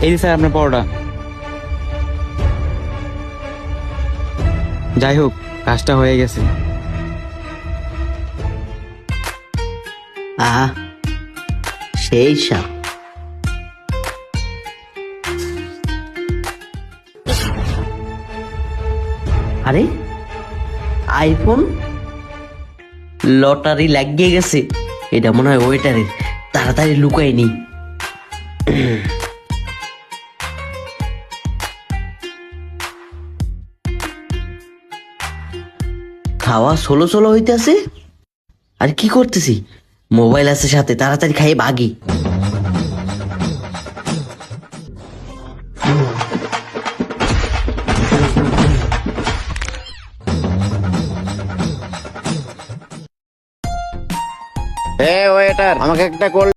এই যে স্যার আপনার পরোটা। যাই হোক, কাজটা হয়ে গেছে। আহা, সেই সাপ। আরে আইফোন লটারি লাগিয়ে গেছে। এটা মনে হয় ওয়েটারের, তাড়াতাড়ি লুকাই নি। খাওয়া ষোলো ষোলো হইতেছে। আর কি করতেছি, মোবাইল আছে সাথে, তাড়াতাড়ি খাইয়ে ভাগি। ওয়েটার, আমাকে একটা কোল্ড